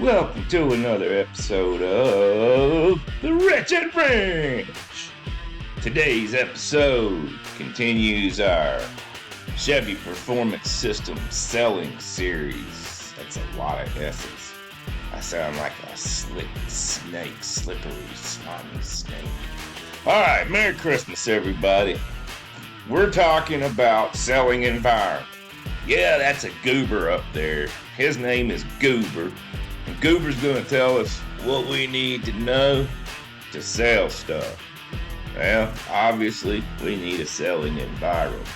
Welcome to another episode of The Wretched Ranch. Today's episode continues our Chevy Performance System selling series. That's a lot of S's. I sound like a slick snake, slippery, slimy snake. Alright, Merry Christmas, everybody. We're talking about selling environment. Yeah, that's a goober up there. His name is Goober. And Goober's going to tell us what we need to know to sell stuff. Well, obviously, we need a selling environment.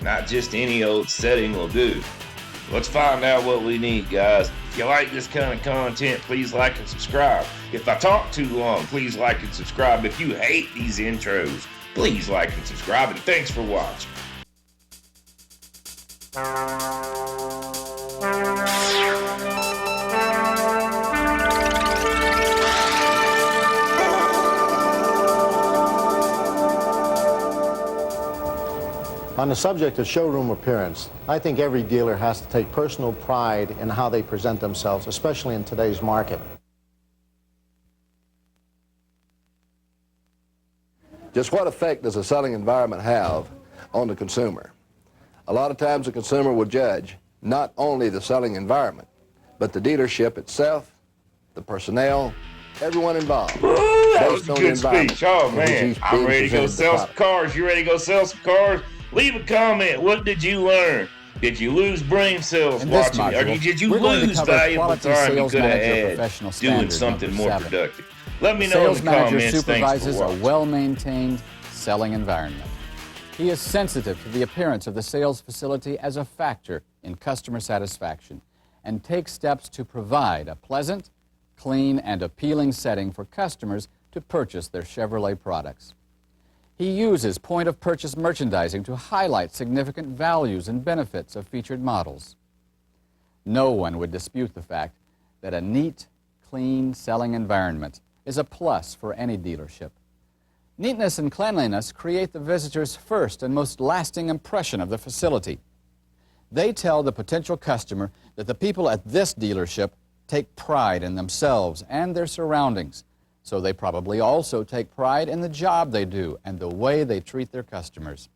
Not just any old setting will do. Let's find out what we need, guys. If you like this kind of content, please like and subscribe. If I talk too long, please like and subscribe. If you hate these intros, please like and subscribe. And thanks for watching. On the subject of showroom appearance, I think every dealer has to take personal pride in how they present themselves, especially in today's market. Just what effect does a selling environment have on the consumer? A lot of times the consumer will judge not only the selling environment, but the dealership itself, the personnel, everyone involved. Ooh, that was a good speech. Oh, man. I'm ready to go sell some cars. You ready to go sell some cars? Leave a comment. What did you learn? Did you lose brain cells watching it? Or did you lose valuable time you could have had doing something more productive? Let me know in the comments. Sales manager supervises a well-maintained selling environment. He is sensitive to the appearance of the sales facility as a factor in customer satisfaction and takes steps to provide a pleasant, clean, and appealing setting for customers to purchase their Chevrolet products. He uses point-of-purchase merchandising to highlight significant values and benefits of featured models. No one would dispute the fact that a neat, clean selling environment is a plus for any dealership. Neatness and cleanliness create the visitor's first and most lasting impression of the facility. They tell the potential customer that the people at this dealership take pride in themselves and their surroundings, so they probably also take pride in the job they do and the way they treat their customers.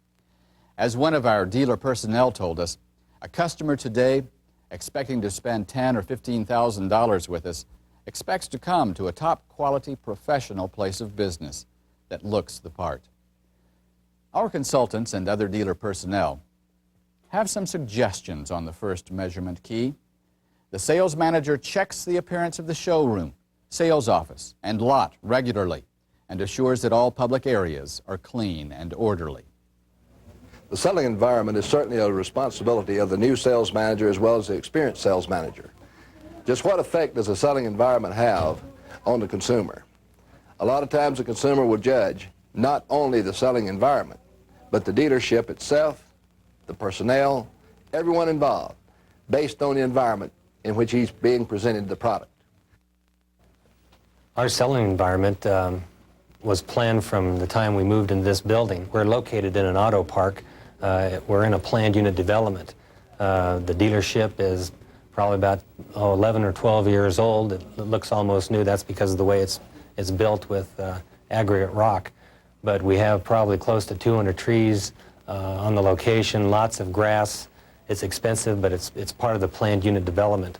As one of our dealer personnel told us, a customer today expecting to spend $10,000 or $15,000 with us expects to come to a top-quality professional place of business that looks the part. Our consultants and other dealer personnel have some suggestions on the first measurement key. The sales manager checks the appearance of the showroom, sales office, and lot regularly and assures that all public areas are clean and orderly. The selling environment is certainly a responsibility of the new sales manager as well as the experienced sales manager. Just what effect does a selling environment have on the consumer? A lot of times the consumer will judge not only the selling environment, but the dealership itself, the personnel, everyone involved, based on the environment in which he's being presented the product. Our selling environment was planned from the time we moved into this building. We're located in an auto park. We're in a planned unit development. The dealership is probably about 11 or 12 years old. It looks almost new. That's because of the way it's built with aggregate rock. But we have probably close to 200 trees on the location, lots of grass. It's expensive, but it's part of the planned unit development.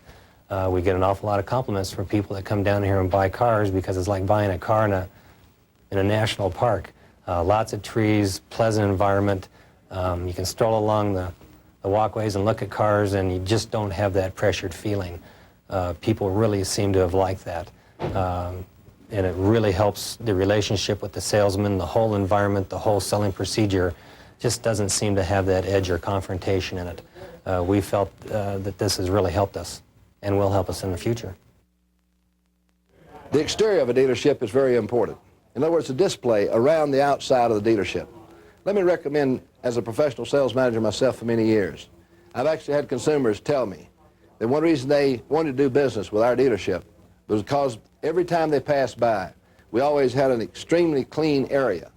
We get an awful lot of compliments from people that come down here and buy cars because it's like buying a car in a national park. Lots of trees, pleasant environment. You can stroll along the walkways and look at cars, and you just don't have that pressured feeling. People really seem to have liked that. And it really helps the relationship with the salesman, the whole environment, the whole selling procedure just doesn't seem to have that edge or confrontation in it. We felt that this has really helped us and will help us in the future. The exterior of a dealership is very important. In other words, the display around the outside of the dealership. Let me recommend, as a professional sales manager myself for many years, I've actually had consumers tell me that one reason they wanted to do business with our dealership was because every time they passed by, we always had an extremely clean area.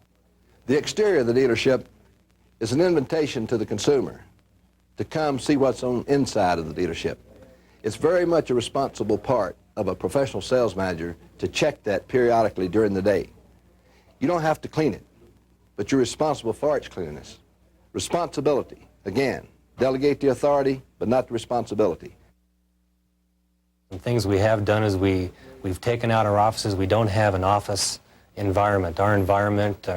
The exterior of the dealership is an invitation to the consumer to come see what's on inside of the dealership. It's very much a responsible part of a professional sales manager to check that periodically during the day. You don't have to clean it, but you're responsible for its cleanliness. Responsibility, again, delegate the authority, but not the responsibility. Some things we have done is we've taken out our offices. We don't have an office environment. Our environment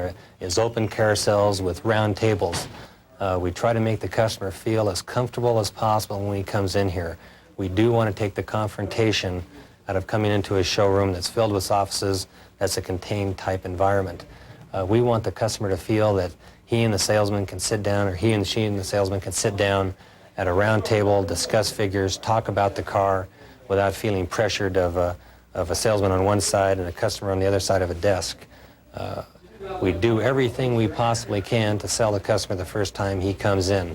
is open carousels with round tables. We try to make the customer feel as comfortable as possible when he comes in here. We do want to take the confrontation out of coming into a showroom that's filled with offices, that's a contained type environment. We want the customer to feel that he and the salesman can sit down, or he and she and the salesman can sit down at a round table, discuss figures, talk about the car without feeling pressured of a salesman on one side and a customer on the other side of a desk. We do everything we possibly can to sell the customer the first time he comes in,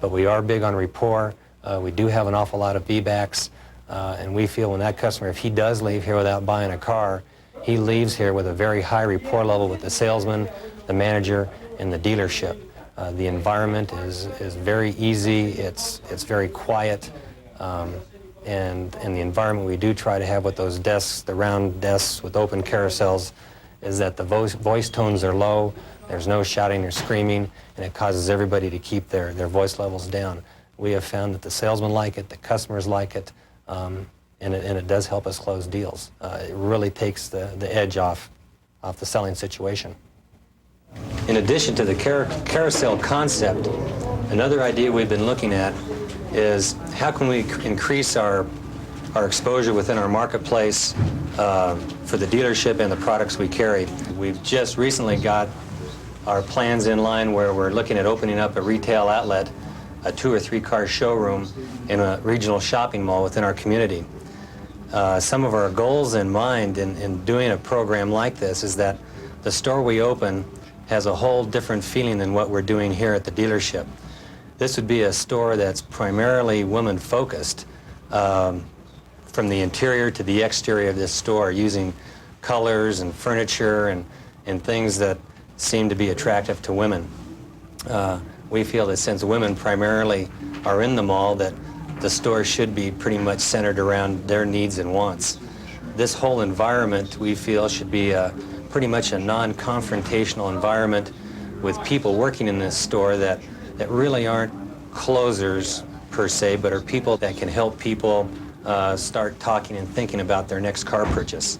but we are big on rapport. We do have an awful lot of feedbacks, and we feel when that customer, if he does leave here without buying a car, he leaves here with a very high rapport level with the salesman, the manager, and the dealership. The environment is very easy, it's very quiet, and the environment we do try to have with those desks, the round desks with open carousels, is that the voice tones are low, there's no shouting or screaming, and it causes everybody to keep their voice levels down. We have found that the salesmen like it, the customers like it, and it does help us close deals. It really takes the edge off the selling situation. In addition to the carousel concept, another idea we've been looking at is how can we increase our exposure within our marketplace for the dealership and the products we carry. We've just recently got our plans in line where we're looking at opening up a retail outlet, a 2 or 3 car showroom in a regional shopping mall within our community. Some of our goals in mind in doing a program like this is that the store we open has a whole different feeling than what we're doing here at the dealership. This would be a store that's primarily women-focused, from the interior to the exterior of this store, using colors and furniture and things that seem to be attractive to women. We feel that since women primarily are in the mall, that the store should be pretty much centered around their needs and wants. This whole environment, we feel, should be pretty much a non-confrontational environment with people working in this store that really aren't closers per se, but are people that can help people start talking and thinking about their next car purchase.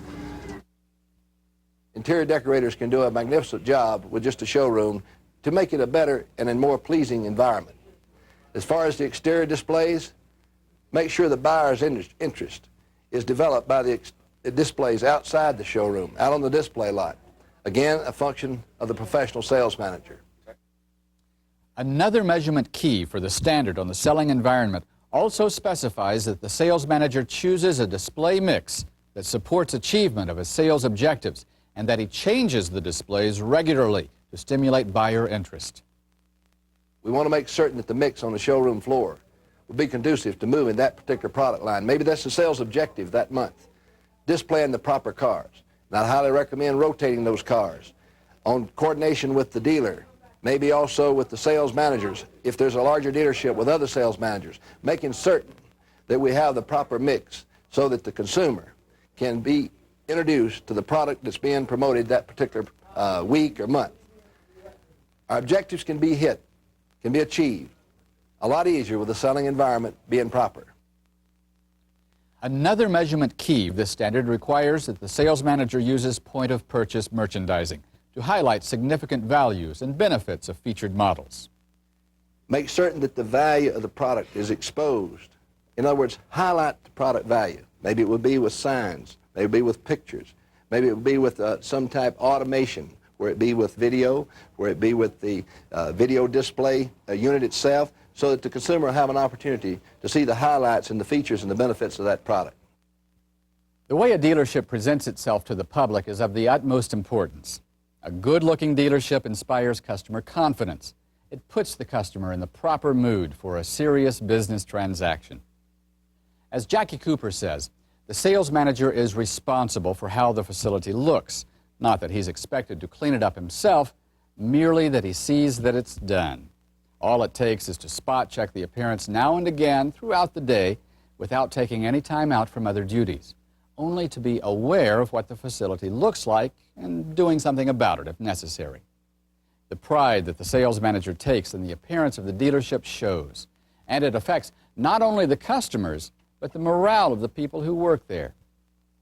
Interior decorators can do a magnificent job with just a showroom to make it a better and a more pleasing environment. As far as the exterior displays, make sure the buyer's interest is developed by the displays outside the showroom, out on the display lot. Again, a function of the professional sales manager. Another measurement key for the standard on the selling environment also specifies that the sales manager chooses a display mix that supports achievement of his sales objectives, and that he changes the displays regularly to stimulate buyer interest. We want to make certain that the mix on the showroom floor will be conducive to moving that particular product line. Maybe that's the sales objective that month. Displaying the proper cars. And I highly recommend rotating those cars on coordination with the dealer, maybe also with the sales managers, if there's a larger dealership with other sales managers, making certain that we have the proper mix so that the consumer can be introduced to the product that's being promoted that particular week or month. Our objectives can be hit, can be achieved a lot easier with the selling environment being proper. Another measurement key of this standard requires that the sales manager uses point-of-purchase merchandising to highlight significant values and benefits of featured models. Make certain that the value of the product is exposed. In other words, highlight the product value. Maybe it would be with signs, maybe it would be with pictures, maybe it would be with some type of automation, where it be with video, where it be with the video display unit itself, so that the consumer will have an opportunity to see the highlights and the features and the benefits of that product. The way a dealership presents itself to the public is of the utmost importance. A good-looking dealership inspires customer confidence. It puts the customer in the proper mood for a serious business transaction. As Jackie Cooper says, the sales manager is responsible for how the facility looks, not that he's expected to clean it up himself, merely that he sees that it's done. All it takes is to spot check the appearance now and again throughout the day without taking any time out from other duties. only to be aware of what the facility looks like and doing something about it if necessary. The pride that the sales manager takes in the appearance of the dealership shows, and it affects not only the customers, but the morale of the people who work there.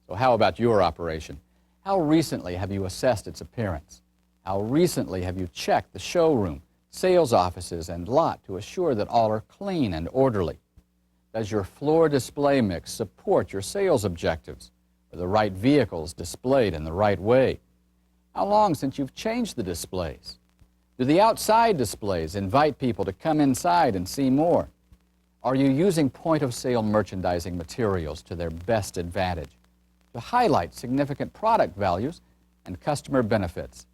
So how about your operation? How recently have you assessed its appearance? How recently have you checked the showroom, sales offices, and lot to assure that all are clean and orderly? Does your floor display mix support your sales objectives? Are the right vehicles displayed in the right way? How long since you've changed the displays? Do the outside displays invite people to come inside and see more? Are you using point-of-sale merchandising materials to their best advantage to highlight significant product values and customer benefits?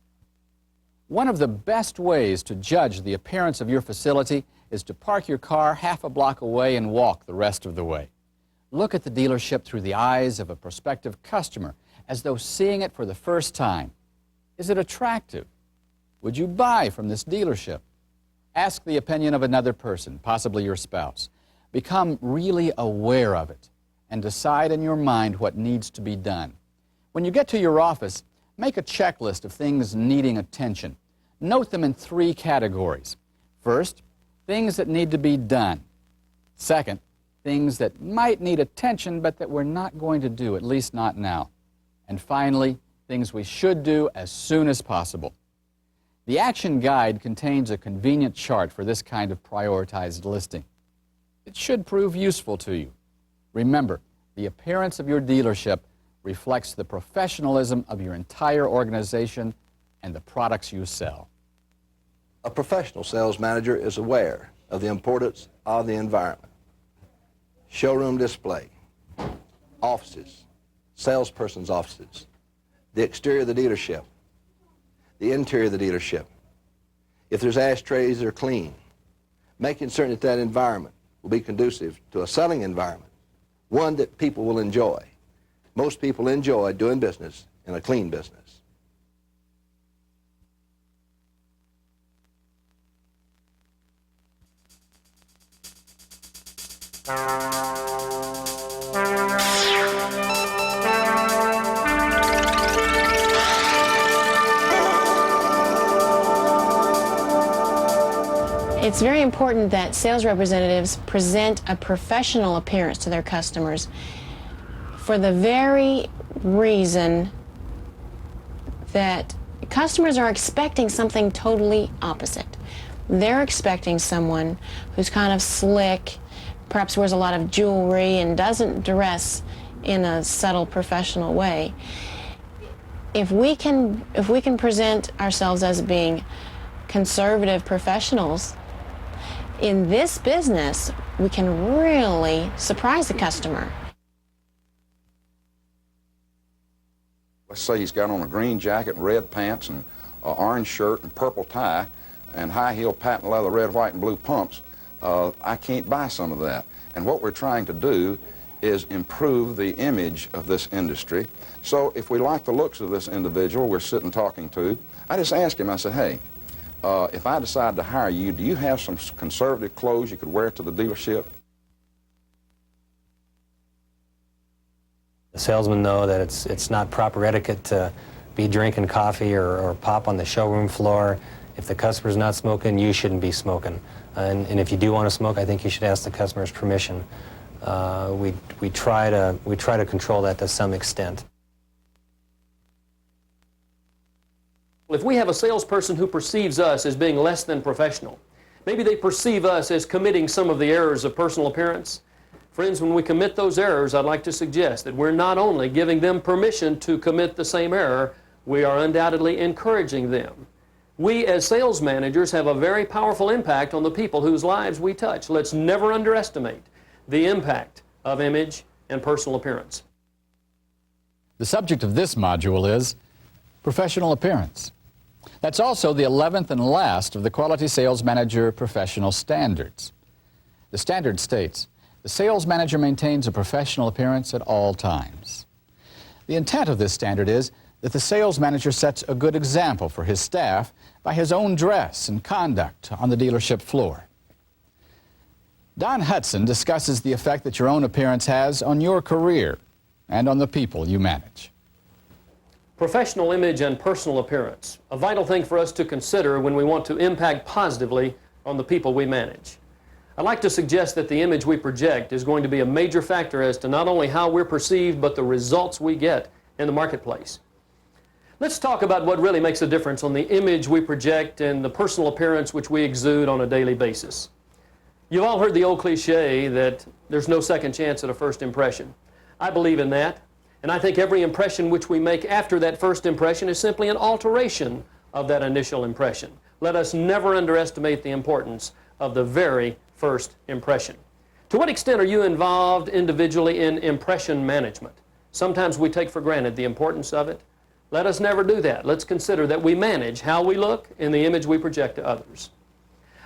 One of the best ways to judge the appearance of your facility is to park your car half a block away and walk the rest of the way. Look at the dealership through the eyes of a prospective customer as though seeing it for the first time. Is it attractive? Would you buy from this dealership? Ask the opinion of another person, possibly your spouse. Become really aware of it and decide in your mind what needs to be done. When you get to your office, make a checklist of things needing attention. Note them in 3 categories. First, things that need to be done. Second, things that might need attention but that we're not going to do, at least not now. And finally, things we should do as soon as possible. The Action Guide contains a convenient chart for this kind of prioritized listing. It should prove useful to you. Remember, the appearance of your dealership reflects the professionalism of your entire organization and the products you sell. A professional sales manager is aware of the importance of the environment. Showroom display, offices, salesperson's offices, the exterior of the dealership, the interior of the dealership. If there's ashtrays, they're clean. Making certain that that environment will be conducive to a selling environment, one that people will enjoy. Most people enjoy doing business in a clean business. It's very important that sales representatives present a professional appearance to their customers for the very reason that customers are expecting something totally opposite. They're expecting someone who's kind of slick, perhaps wears a lot of jewelry and doesn't dress in a subtle professional way. If we can present ourselves as being conservative professionals, in this business, we can really surprise the customer. Let's say he's got on a green jacket, red pants, and an orange shirt and purple tie, and high-heel patent leather, red, white, and blue pumps. I can't buy some of that. And what we're trying to do is improve the image of this industry. So if we like the looks of this individual we're sitting talking to, I just ask him, I say, hey, if I decide to hire you, do you have some conservative clothes you could wear to the dealership? The salesmen know that it's not proper etiquette to be drinking coffee or pop on the showroom floor. If the customer's not smoking, you shouldn't be smoking. And if you do want to smoke, I think you should ask the customer's permission. We try to control that to some extent. If we have a salesperson who perceives us as being less than professional, maybe they perceive us as committing some of the errors of personal appearance. Friends, when we commit those errors, I'd like to suggest that we're not only giving them permission to commit the same error, we are undoubtedly encouraging them. We as sales managers have a very powerful impact on the people whose lives we touch. Let's never underestimate the impact of image and personal appearance. The subject of this module is professional appearance. That's also the 11th and last of the Quality Sales Manager Professional Standards. The standard states, the sales manager maintains a professional appearance at all times. The intent of this standard is that the sales manager sets a good example for his staff by his own dress and conduct on the dealership floor. Don Hudson discusses the effect that your own appearance has on your career and on the people you manage. Professional image and personal appearance, a vital thing for us to consider when we want to impact positively on the people we manage. I'd like to suggest that the image we project is going to be a major factor as to not only how we're perceived, but the results we get in the marketplace. Let's talk about what really makes a difference on the image we project and the personal appearance which we exude on a daily basis. You've all heard the old cliche that there's no second chance at a first impression. I believe in that, and I think every impression which we make after that first impression is simply an alteration of that initial impression. Let us never underestimate the importance of the very first impression. To what extent are you involved individually in impression management? Sometimes we take for granted the importance of it. Let us never do that. Let's consider that we manage how we look in the image we project to others.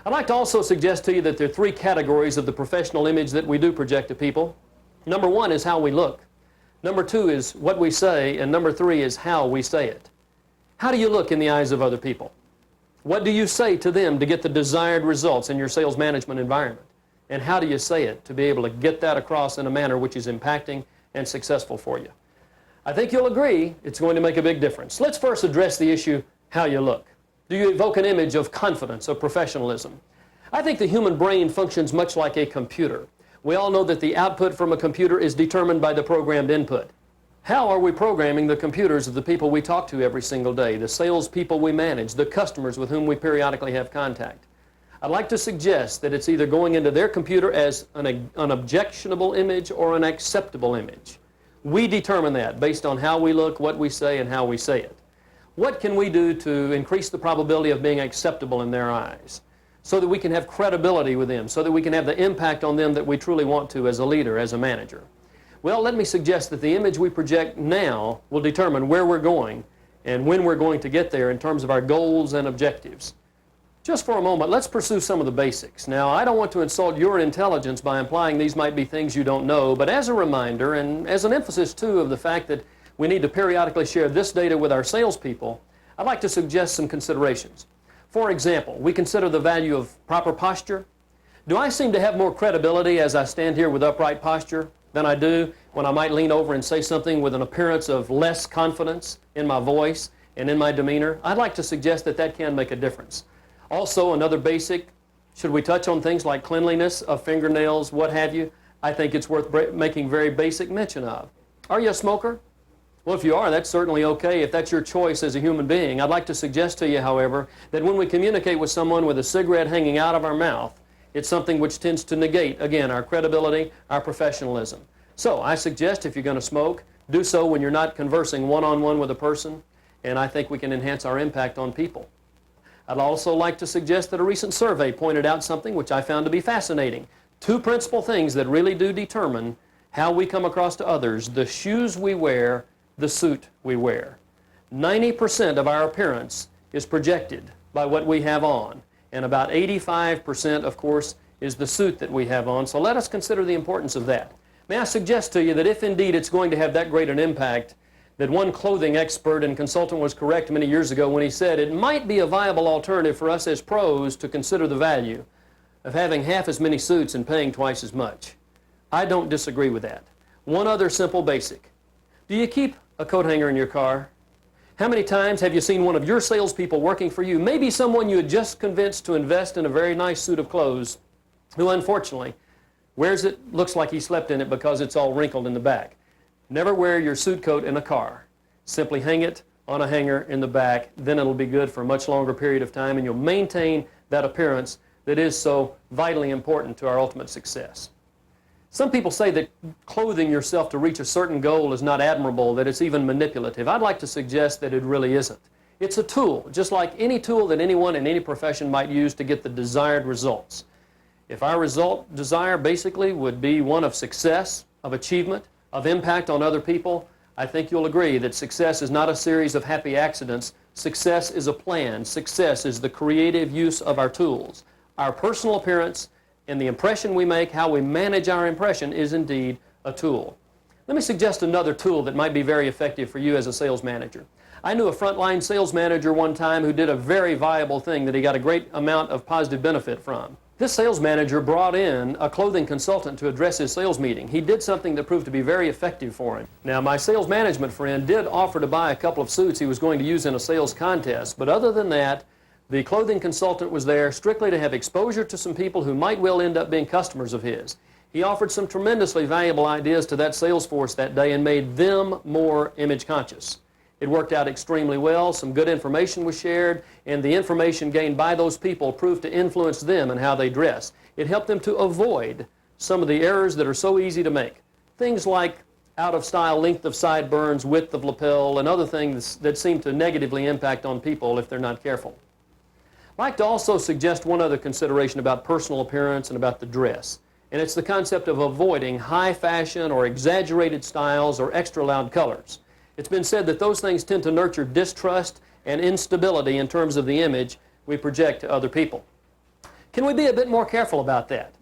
I'd like to also suggest to you that there are three categories of the professional image that we do project to people. Number one is how we look. Number two is what we say, and number three is how we say it. How do you look in the eyes of other people? What do you say to them to get the desired results in your sales management environment? And how do you say it to be able to get that across in a manner which is impacting and successful for you? I think you'll agree it's going to make a big difference. Let's first address the issue, how you look. Do you evoke an image of confidence, of professionalism? I think the human brain functions much like a computer. We all know that the output from a computer is determined by the programmed input. How are we programming the computers of the people we talk to every single day, the salespeople we manage, the customers with whom we periodically have contact? I'd like to suggest that it's either going into their computer as an objectionable image or an acceptable image. We determine that based on how we look, what we say, and how we say it. What can we do to increase the probability of being acceptable in their eyes so that we can have credibility with them, so that we can have the impact on them that we truly want to as a leader, as a manager? Well, let me suggest that the image we project now will determine where we're going and when we're going to get there in terms of our goals and objectives. Just for a moment, let's pursue some of the basics. Now, I don't want to insult your intelligence by implying these might be things you don't know, but as a reminder and as an emphasis, too, of the fact that we need to periodically share this data with our salespeople, I'd like to suggest some considerations. For example, we consider the value of proper posture. Do I seem to have more credibility as I stand here with upright posture than I do when I might lean over and say something with an appearance of less confidence in my voice and in my demeanor? I'd like to suggest that that can make a difference. Also, another basic, should we touch on things like cleanliness of fingernails, what have you? I think it's worth making very basic mention of. Are you a smoker? Well, if you are, that's certainly okay if that's your choice as a human being. I'd like to suggest to you, however, that when we communicate with someone with a cigarette hanging out of our mouth, it's something which tends to negate, again, our credibility, our professionalism. So I suggest if you're going to smoke, do so when you're not conversing one-on-one with a person, and I think we can enhance our impact on people. I'd also like to suggest that a recent survey pointed out something which I found to be fascinating. Two principal things that really do determine how we come across to others: the shoes we wear, the suit we wear. 90% of our appearance is projected by what we have on, and about 85%, of course, is the suit that we have on. So let us consider the importance of that. May I suggest to you that if indeed it's going to have that great an impact, that one clothing expert and consultant was correct many years ago when he said it might be a viable alternative for us as pros to consider the value of having half as many suits and paying twice as much. I don't disagree with that. One other simple basic. Do you keep a coat hanger in your car? How many times have you seen one of your salespeople working for you, maybe someone you had just convinced to invest in a very nice suit of clothes, who unfortunately wears it, looks like he slept in it because it's all wrinkled in the back? Never wear your suit coat in a car. Simply hang it on a hanger in the back, then it'll be good for a much longer period of time, and you'll maintain that appearance that is so vitally important to our ultimate success. Some people say that clothing yourself to reach a certain goal is not admirable, that it's even manipulative. I'd like to suggest that it really isn't. It's a tool, just like any tool that anyone in any profession might use to get the desired results. If our desire basically would be one of success, of achievement, of impact on other people, I think you'll agree that success is not a series of happy accidents. Success is a plan. Success is the creative use of our tools. Our personal appearance and the impression we make, how we manage our impression, is indeed a tool. Let me suggest another tool that might be very effective for you as a sales manager. I knew a frontline sales manager one time who did a very viable thing that he got a great amount of positive benefit from. This sales manager brought in a clothing consultant to address his sales meeting. He did something that proved to be very effective for him. Now, my sales management friend did offer to buy a couple of suits he was going to use in a sales contest, but other than that, the clothing consultant was there strictly to have exposure to some people who might well end up being customers of his. He offered some tremendously valuable ideas to that sales force that day and made them more image conscious. It worked out extremely well. Some good information was shared, and the information gained by those people proved to influence them and how they dress. It helped them to avoid some of the errors that are so easy to make. Things like out-of-style length of sideburns, width of lapel, and other things that seem to negatively impact on people if they're not careful. I'd like to also suggest one other consideration about personal appearance and about the dress, and it's the concept of avoiding high fashion or exaggerated styles or extra loud colors. It's been said that those things tend to nurture distrust and instability in terms of the image we project to other people. Can we be a bit more careful about that?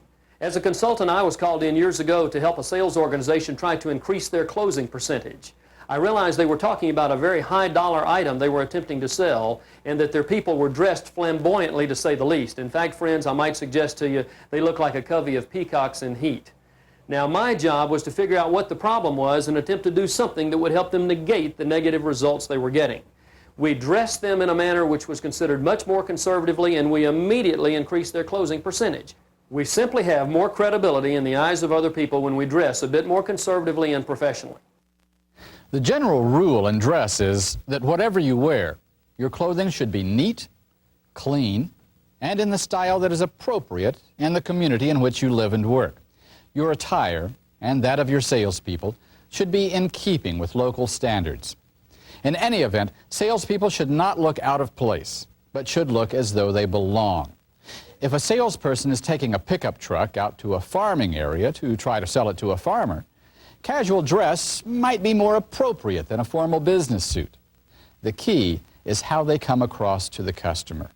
As a consultant, I was called in years ago to help a sales organization try to increase their closing percentage. I realized they were talking about a very high dollar item they were attempting to sell, and that their people were dressed flamboyantly, to say the least. In fact, friends, I might suggest to you they look like a covey of peacocks in heat. Now, my job was to figure out what the problem was and attempt to do something that would help them negate the negative results they were getting. We dressed them in a manner which was considered much more conservatively, and we immediately increased their closing percentage. We simply have more credibility in the eyes of other people when we dress a bit more conservatively and professionally. The general rule in dress is that whatever you wear, your clothing should be neat, clean, and in the style that is appropriate in the community in which you live and work. Your attire, and that of your salespeople, should be in keeping with local standards. In any event, salespeople should not look out of place, but should look as though they belong. If a salesperson is taking a pickup truck out to a farming area to try to sell it to a farmer, casual dress might be more appropriate than a formal business suit. The key is how they come across to the customer.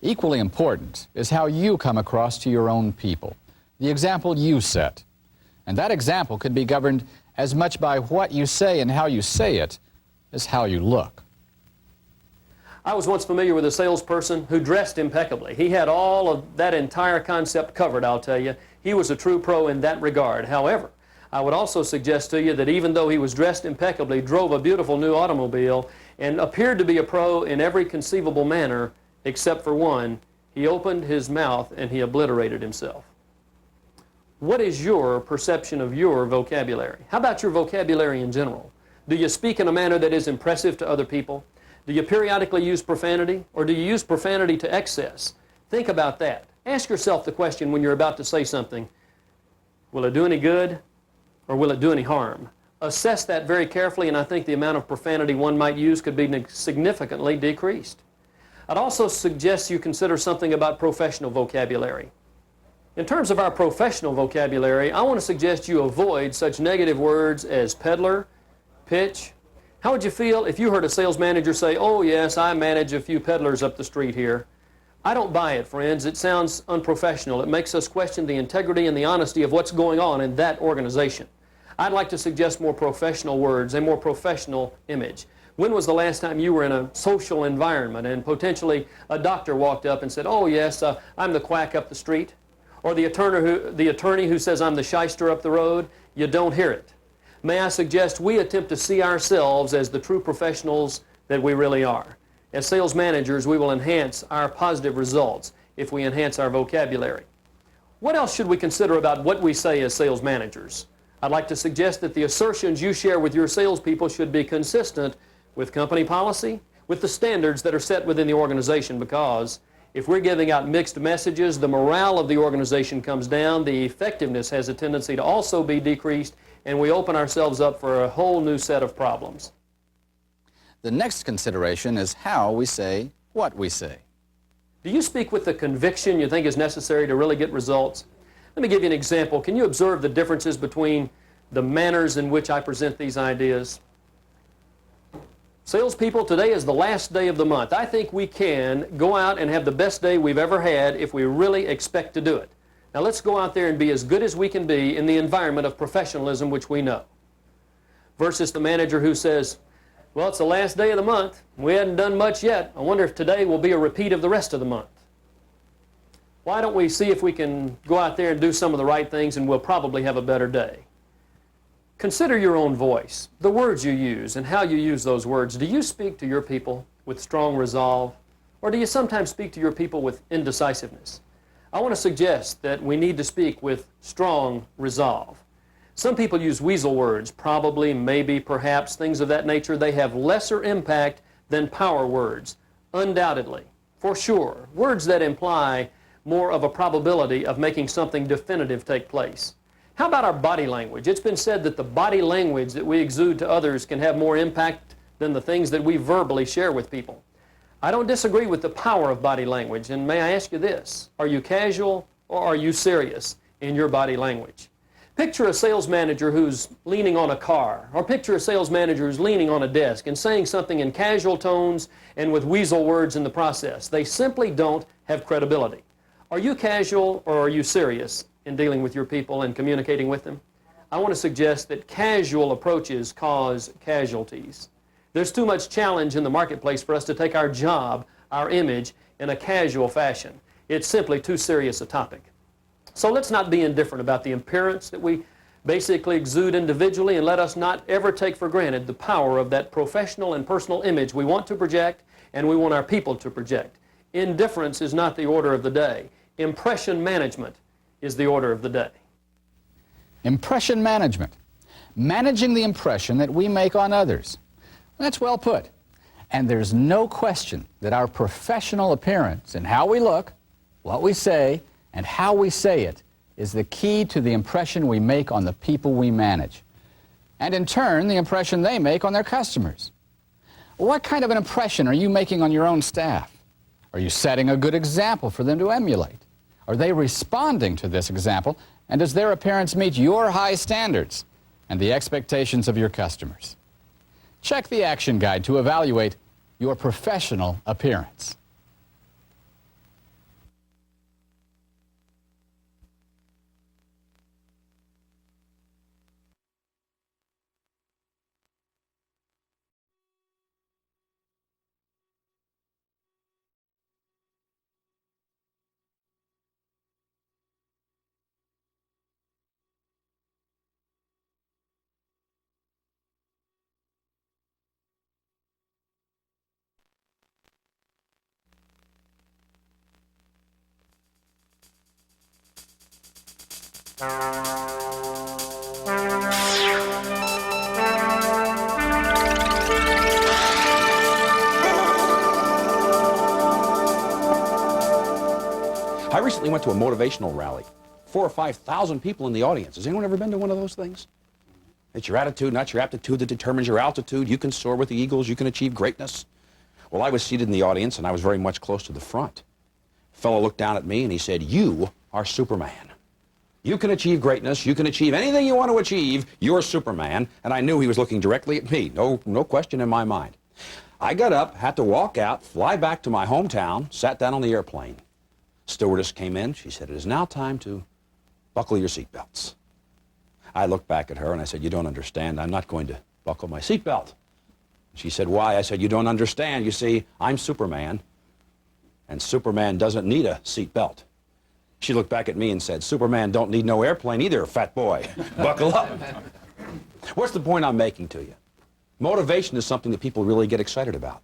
Equally important is how you come across to your own people, the example you set. And that example could be governed as much by what you say and how you say it as how you look. I was once familiar with a salesperson who dressed impeccably. He had all of that entire concept covered, I'll tell you. He was a true pro in that regard. However, I would also suggest to you that even though he was dressed impeccably, drove a beautiful new automobile, and appeared to be a pro in every conceivable manner, except for one, he opened his mouth and he obliterated himself. What is your perception of your vocabulary? How about your vocabulary in general? Do you speak in a manner that is impressive to other people? Do you periodically use profanity, or do you use profanity to excess? Think about that. Ask yourself the question when you're about to say something, will it do any good, or will it do any harm? Assess that very carefully, and I think the amount of profanity one might use could be significantly decreased. I'd also suggest you consider something about professional vocabulary. In terms of our professional vocabulary, I want to suggest you avoid such negative words as peddler, pitch. How would you feel if you heard a sales manager say, "Oh yes, I manage a few peddlers up the street here"? I don't buy it, friends. It sounds unprofessional. It makes us question the integrity and the honesty of what's going on in that organization. I'd like to suggest more professional words, a more professional image. When was the last time you were in a social environment and potentially a doctor walked up and said, "Oh yes, I'm the quack up the street"? Or the attorney who says, "I'm the shyster up the road"? You don't hear it. May I suggest we attempt to see ourselves as the true professionals that we really are. As sales managers, we will enhance our positive results if we enhance our vocabulary. What else should we consider about what we say as sales managers? I'd like to suggest that the assertions you share with your salespeople should be consistent with company policy, with the standards that are set within the organization, because if we're giving out mixed messages, the morale of the organization comes down, the effectiveness has a tendency to also be decreased, and we open ourselves up for a whole new set of problems. The next consideration is how we say what we say. Do you speak with the conviction you think is necessary to really get results? Let me give you an example. Can you observe the differences between the manners in which I present these ideas? Salespeople, today is the last day of the month. I think we can go out and have the best day we've ever had if we really expect to do it. Now let's go out there and be as good as we can be in the environment of professionalism which we know. Versus the manager who says, "Well, it's the last day of the month. We hadn't done much yet. I wonder if today will be a repeat of the rest of the month." Why don't we see if we can go out there and do some of the right things, and we'll probably have a better day? Consider your own voice, the words you use and how you use those words. Do you speak to your people with strong resolve, or do you sometimes speak to your people with indecisiveness? I want to suggest that we need to speak with strong resolve. Some people use weasel words, probably, maybe, perhaps, things of that nature. They have lesser impact than power words, undoubtedly, for sure. Words that imply more of a probability of making something definitive take place. How about our body language? It's been said that the body language that we exude to others can have more impact than the things that we verbally share with people. I don't disagree with the power of body language, and may I ask you this, are you casual or are you serious in your body language? Picture a sales manager who's leaning on a car, or picture a sales manager who's leaning on a desk and saying something in casual tones and with weasel words in the process. They simply don't have credibility. Are you casual or are you serious in dealing with your people and communicating with them? I want to suggest that casual approaches cause casualties. There's too much challenge in the marketplace for us to take our job, our image, in a casual fashion. It's simply too serious a topic. So let's not be indifferent about the appearance that we basically exude individually, and let us not ever take for granted the power of that professional and personal image we want to project and we want our people to project. Indifference is not the order of the day. Impression management is the order of the day. Impression management. Managing the impression that we make on others. That's well put. And there's no question that our professional appearance and how we look, what we say, and how we say it is the key to the impression we make on the people we manage. And in turn, the impression they make on their customers. What kind of an impression are you making on your own staff? Are you setting a good example for them to emulate? Are they responding to this example? And does their appearance meet your high standards and the expectations of your customers? Check the action guide to evaluate your professional appearance. I recently went to a motivational rally. 4,000 or 5,000 people in the audience. Has anyone ever been to one of those things? It's your attitude, not your aptitude, that determines your altitude. You can soar with the eagles. You can achieve greatness. Well, I was seated in the audience, and I was very much close to the front. A fellow looked down at me, and he said, "You are Superman. You can achieve greatness. You can achieve anything you want to achieve. You're Superman." And I knew he was looking directly at me. No question in my mind. I got up, had to walk out, fly back to my hometown, sat down on the airplane. Stewardess came in. She said, "It is now time to buckle your seatbelts." I looked back at her and I said, "You don't understand. I'm not going to buckle my seatbelt." She said, "Why?" I said, "You don't understand. You see, I'm Superman, and Superman doesn't need a seatbelt." She looked back at me and said, "Superman don't need no airplane either, fat boy. Buckle up." What's the point I'm making to you? Motivation is something that people really get excited about.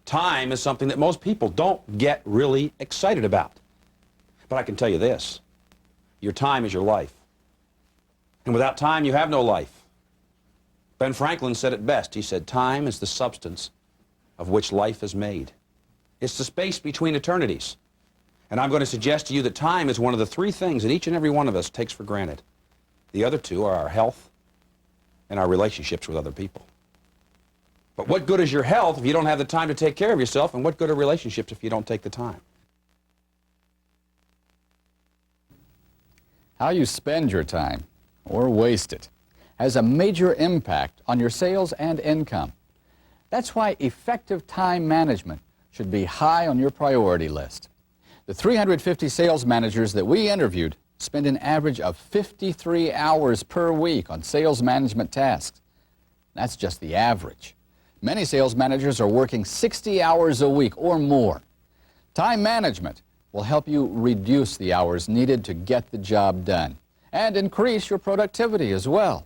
Time is something that most people don't get really excited about. But I can tell you this, your time is your life. And without time, you have no life. Ben Franklin said it best. He said, "Time is the substance of which life is made." It's the space between eternities. And I'm going to suggest to you that time is one of the three things that each and every one of us takes for granted. The other two are our health and our relationships with other people. But what good is your health if you don't have the time to take care of yourself, and what good are relationships if you don't take the time? How you spend your time, or waste it, has a major impact on your sales and income. That's why effective time management should be high on your priority list. The 350 sales managers that we interviewed spend an average of 53 hours per week on sales management tasks. That's just the average. Many sales managers are working 60 hours a week or more. Time management will help you reduce the hours needed to get the job done and increase your productivity as well.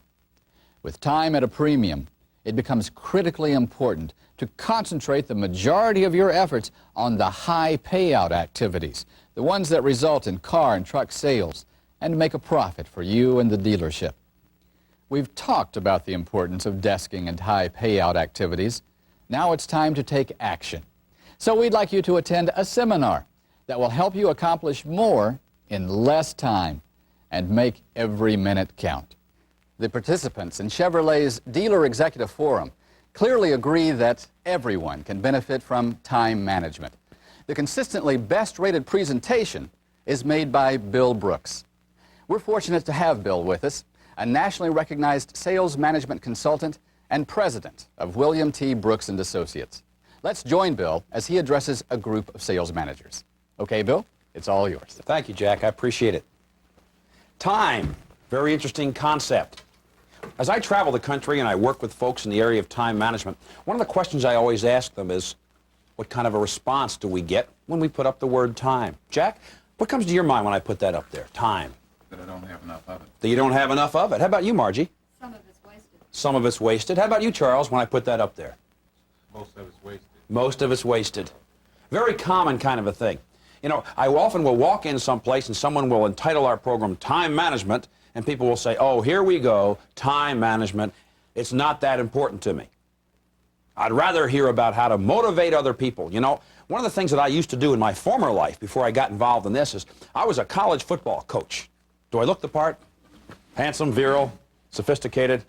With time at a premium, it becomes critically important to concentrate the majority of your efforts on the high payout activities, the ones that result in car and truck sales and make a profit for you and the dealership. We've talked about the importance of desking and high payout activities. Now it's time to take action. So we'd like you to attend a seminar that will help you accomplish more in less time and make every minute count. The participants in Chevrolet's Dealer Executive Forum clearly agree that everyone can benefit from time management. The consistently best-rated presentation is made by Bill Brooks. We're fortunate to have Bill with us, a nationally recognized sales management consultant and president of William T. Brooks & Associates. Let's join Bill as he addresses a group of sales managers. Okay, Bill, it's all yours. Thank you, Jack. I appreciate it. Time, very interesting concept. As I travel the country and I work with folks in the area of time management, one of the questions I always ask them is, what kind of a response do we get when we put up the word time? Jack, what comes to your mind when I put that up there, time? That I don't have enough of it. That you don't have enough of it. How about you, Margie? Some of it's wasted. Some of it's wasted. How about you, Charles, when I put that up there? Most of it's wasted. Most of it's wasted. Very common kind of a thing. You know, I often will walk in someplace and someone will entitle our program Time Management, and people will say, oh, here we go, time management. It's not that important to me. I'd rather hear about how to motivate other people. You know, one of the things that I used to do in my former life before I got involved in this is I was a college football coach. Do I look the part? Handsome, virile, sophisticated,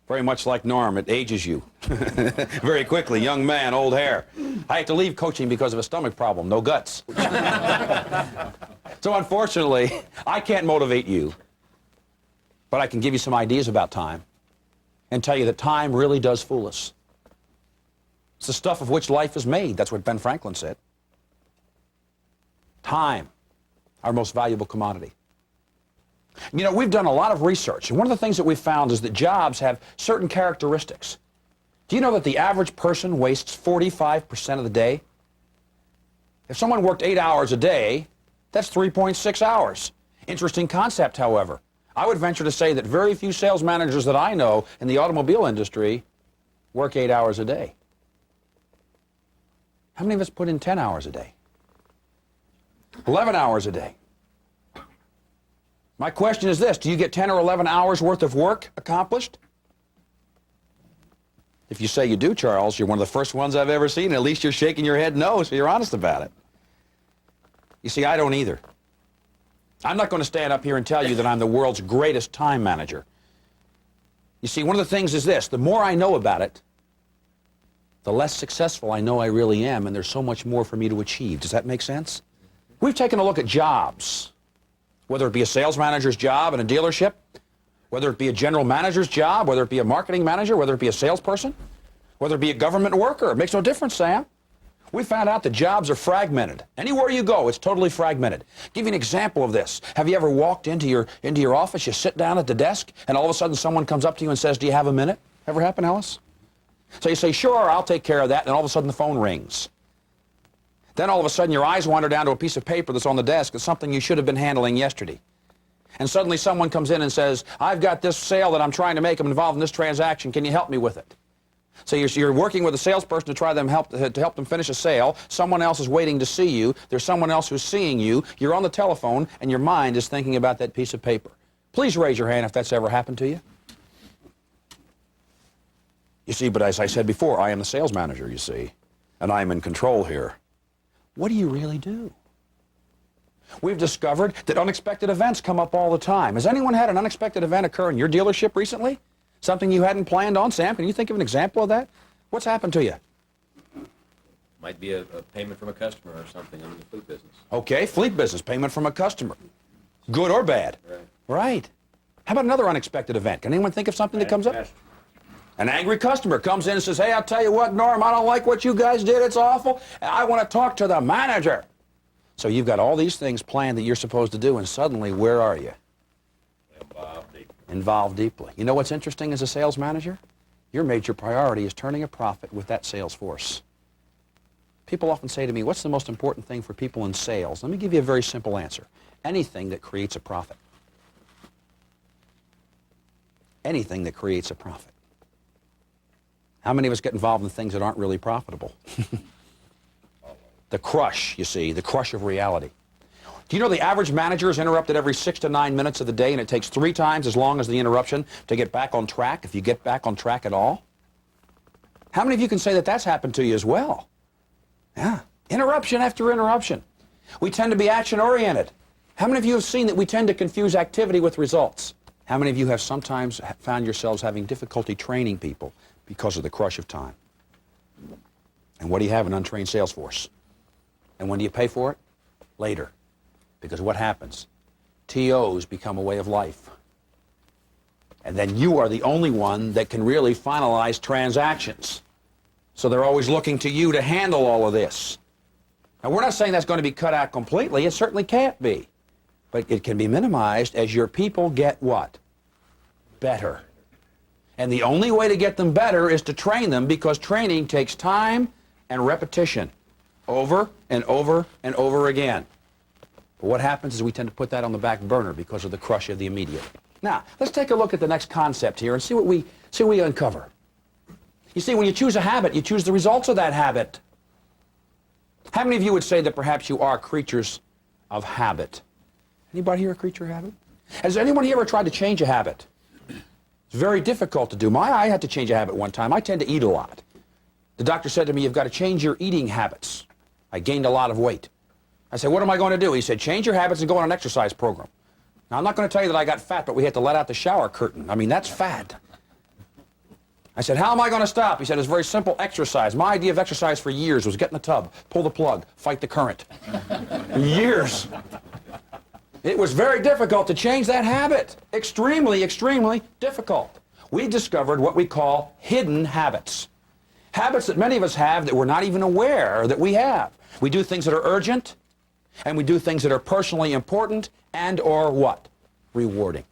very much like Norm. It ages you very quickly. Young man, old hair. I had to leave coaching because of a stomach problem, no guts. So unfortunately, I can't motivate you, but I can give you some ideas about time and tell you that time really does fool us. It's the stuff of which life is made. That's what Ben Franklin said. Time, our most valuable commodity. You know, we've done a lot of research, and one of the things that we've found is that jobs have certain characteristics. Do you know that the average person wastes 45% of the day? If someone worked 8 hours a day, that's 3.6 hours. Interesting concept, however. I would venture to say that very few sales managers that I know in the automobile industry work 8 hours a day. How many of us put in 10 hours a day? 11 hours a day. My question is this, do you get 10 or 11 hours worth of work accomplished? If you say you do, Charles, you're one of the first ones I've ever seen. At least you're shaking your head no, so you're honest about it. You see, I don't either. I'm not going to stand up here and tell you that I'm the world's greatest time manager. You see, one of the things is this, the more I know about it, the less successful I know I really am, and there's so much more for me to achieve. Does that make sense? We've taken a look at jobs, whether it be a sales manager's job in a dealership, whether it be a general manager's job, whether it be a marketing manager, whether it be a salesperson, whether it be a government worker. It makes no difference, Sam. We found out that jobs are fragmented. Anywhere you go, it's totally fragmented. Give you an example of this. Have you ever walked into your office, you sit down at the desk, and all of a sudden someone comes up to you and says, do you have a minute? Ever happen, Alice? So you say, sure, I'll take care of that, and all of a sudden the phone rings. Then all of a sudden your eyes wander down to a piece of paper that's on the desk. It's something you should have been handling yesterday. And suddenly someone comes in and says, I've got this sale that I'm trying to make. I'm involved in this transaction. Can you help me with it? So you're working with a salesperson to try to help them finish a sale. Someone else is waiting to see you. There's someone else who's seeing you. You're on the telephone, and your mind is thinking about that piece of paper. Please raise your hand if that's ever happened to you. You see, but as I said before, I am the sales manager, you see, and I'm in control here. What do you really do? We've discovered that unexpected events come up all the time. Has anyone had an unexpected event occur in your dealership recently? Something you hadn't planned on? Sam, can you think of an example of that? What's happened to you? Might be a payment from a customer or something. I'm in the fleet business. Okay, fleet business, payment from a customer. Good or bad? Right. Right. How about another unexpected event? Can anyone think of something that comes up? An angry customer comes in and says, hey, I'll tell you what, Norm, I don't like what you guys did. It's awful. I want to talk to the manager. So you've got all these things planned that you're supposed to do, and suddenly, where are you? Involved deeply. You know what's interesting as a sales manager? Your major priority is turning a profit with that sales force. People often say to me, what's the most important thing for people in sales? Let me give you a very simple answer. Anything that creates a profit. Anything that creates a profit. How many of us get involved in things that aren't really profitable? The crush, you see, the crush of reality. Do you know the average manager is interrupted every 6 to 9 minutes of the day, and it takes 3 times as long as the interruption to get back on track, if you get back on track at all? How many of you can say that that's happened to you as well? Yeah. Interruption after interruption. We tend to be action-oriented. How many of you have seen that we tend to confuse activity with results? How many of you have sometimes found yourselves having difficulty training people because of the crush of time? And what do you have? An untrained sales force. And when do you pay for it? Later. Because what happens? TOs become a way of life. And then you are the only one that can really finalize transactions. So they're always looking to you to handle all of this. Now, we're not saying that's going to be cut out completely. It certainly can't be. But it can be minimized as your people get what? Better. And the only way to get them better is to train them, because training takes time and repetition over and over and over again. But what happens is we tend to put that on the back burner because of the crush of the immediate. Now, let's take a look at the next concept here and see what we uncover. You see, when you choose a habit, you choose the results of that habit. How many of you would say that perhaps you are creatures of habit? Anybody here a creature of habit? Has anyone here ever tried to change a habit? It's very difficult to do. I had to change a habit one time. I tend to eat a lot. The doctor said to me, you've got to change your eating habits. I gained a lot of weight. I said, what am I going to do? He said, change your habits and go on an exercise program. Now, I'm not going to tell you that I got fat, but we had to let out the shower curtain. I mean, that's fat. I said, how am I going to stop? He said, it's very simple, exercise. My idea of exercise for years was get in the tub, pull the plug, fight the current. Years. It was very difficult to change that habit. Extremely, extremely difficult. We discovered what we call hidden habits. Habits that many of us have that we're not even aware that we have. We do things that are urgent, and we do things that are personally important and or what? Rewarding.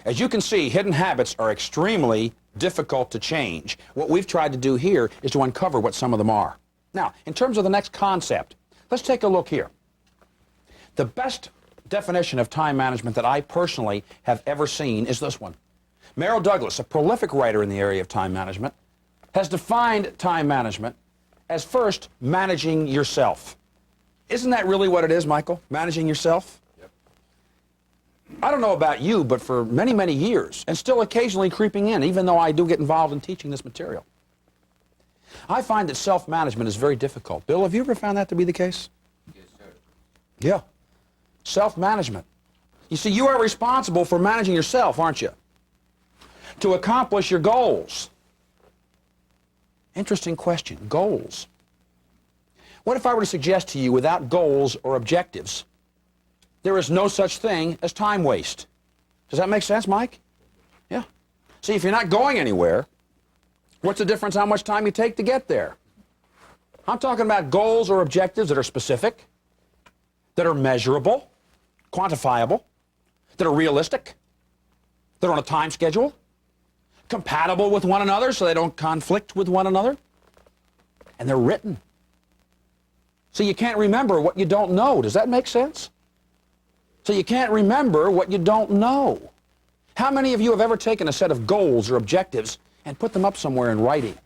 As you can see, hidden habits are extremely difficult to change. What we've tried to do here is to uncover what some of them are. Now, in terms of the next concept, let's take a look here. The best definition of time management that I personally have ever seen is this one. Merrill Douglas, a prolific writer in the area of time management, has defined time management as first managing yourself. Isn't that really what it is, Michael? Managing yourself? Yep. I don't know about you, but for many, many years, and still occasionally creeping in, even though I do get involved in teaching this material, I find that self-management is very difficult. Bill, have you ever found that to be the case? Yes, sir. Yeah. Self-management. You see, you are responsible for managing yourself, aren't you? To accomplish your goals. Interesting question. Goals. What if I were to suggest to you, without goals or objectives, there is no such thing as time waste? Does that make sense, Mike? Yeah. See, if you're not going anywhere, what's the difference how much time you take to get there? I'm talking about goals or objectives that are specific, that are measurable, quantifiable, that are realistic, that are on a time schedule, compatible with one another so they don't conflict with one another, and they're written. So you can't remember what you don't know. Does that make sense? So you can't remember what you don't know. How many of you have ever taken a set of goals or objectives and put them up somewhere in writing?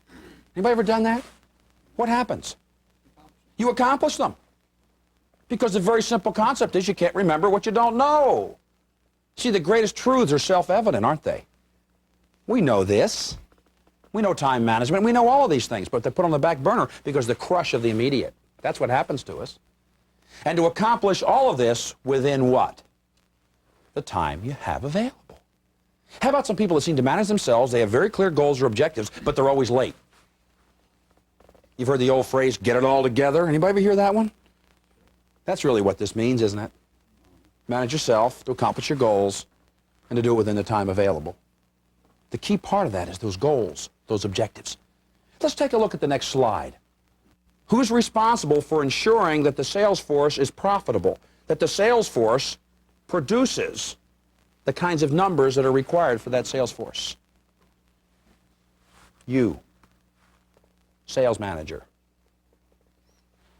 Anybody ever done that? What happens? You accomplish them. Because the very simple concept is you can't remember what you don't know. See, the greatest truths are self-evident, aren't they? We know this. We know time management. We know all of these things, but they're put on the back burner because of the crush of the immediate. That's what happens to us. And to accomplish all of this within what? The time you have available. How about some people that seem to manage themselves? They have very clear goals or objectives, but they're always late. You've heard the old phrase, get it all together. Anybody ever hear that one? That's really what this means, isn't it? Manage yourself to accomplish your goals and to do it within the time available. The key part of that is those goals, those objectives. Let's take a look at the next slide. Who's responsible for ensuring that the sales force is profitable, that the sales force produces the kinds of numbers that are required for that sales force? You, sales manager.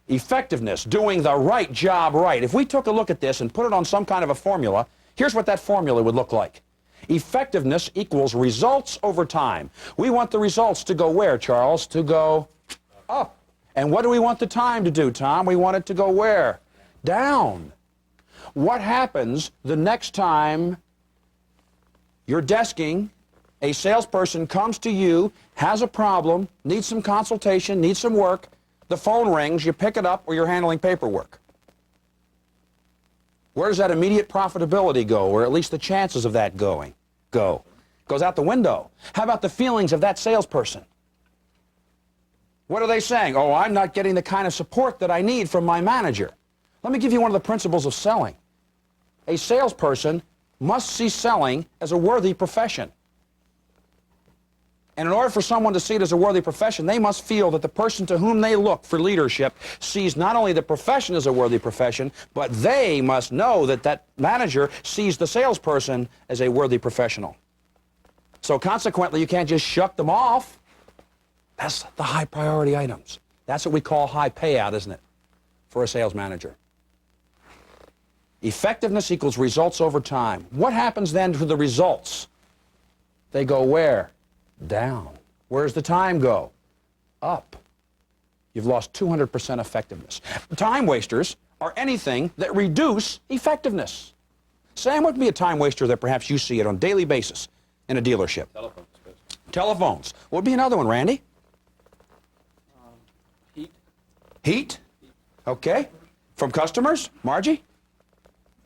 Effectiveness, doing the right job right. If we took a look at this and put it on some kind of a formula, here's what that formula would look like. Effectiveness equals results over time. We want the results to go where, Charles? To go up. And what do we want the time to do, Tom? We want it to go where? Down. What happens the next time you're desking, a salesperson comes to you, has a problem, needs some consultation, needs some work, the phone rings, you pick it up, or you're handling paperwork? Where does that immediate profitability go, or at least the chances of that go? Goes out the window. How about the feelings of that salesperson? What are they saying? Oh, I'm not getting the kind of support that I need from my manager. Let me give you one of the principles of selling. A salesperson must see selling as a worthy profession. And in order for someone to see it as a worthy profession, they must feel that the person to whom they look for leadership sees not only the profession as a worthy profession, but they must know that that manager sees the salesperson as a worthy professional. So consequently, you can't just shuck them off. That's the high priority items. That's what we call high payout, isn't it, for a sales manager? Effectiveness equals results over time. What happens then to the results? They go where? Down. Where's the time go? Up. You've lost 200% effectiveness. Time wasters are anything that reduce effectiveness. Sam, what would be a time waster that perhaps you see it on a daily basis in a dealership? Telephones. Telephones. What would be another one, Randy? Heat. Heat? Okay. From customers? Margie?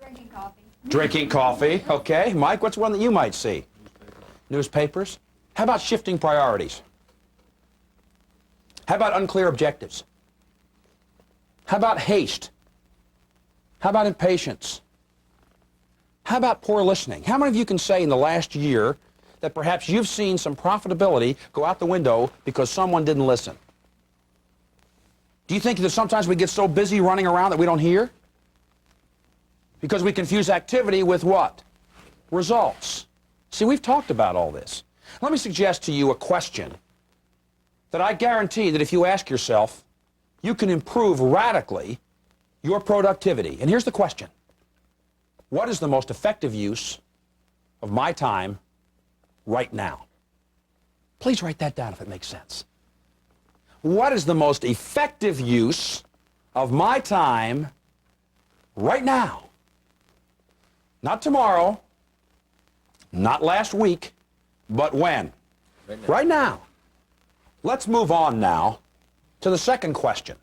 Drinking coffee. Drinking coffee. Okay. Mike, what's one that you might see? Newspapers. How about shifting priorities? How about unclear objectives? How about haste? How about impatience? How about poor listening? How many of you can say in the last year that perhaps you've seen some profitability go out the window because someone didn't listen? Do you think that sometimes we get so busy running around that we don't hear? Because we confuse activity with what? Results. See, we've talked about all this. Let me suggest to you a question that I guarantee that if you ask yourself, you can improve radically your productivity. And here's the question. What is the most effective use of my time right now? Please write that down if it makes sense. What is the most effective use of my time right now? Not tomorrow, not last week, but when? Right now. Let's move on now to the second question.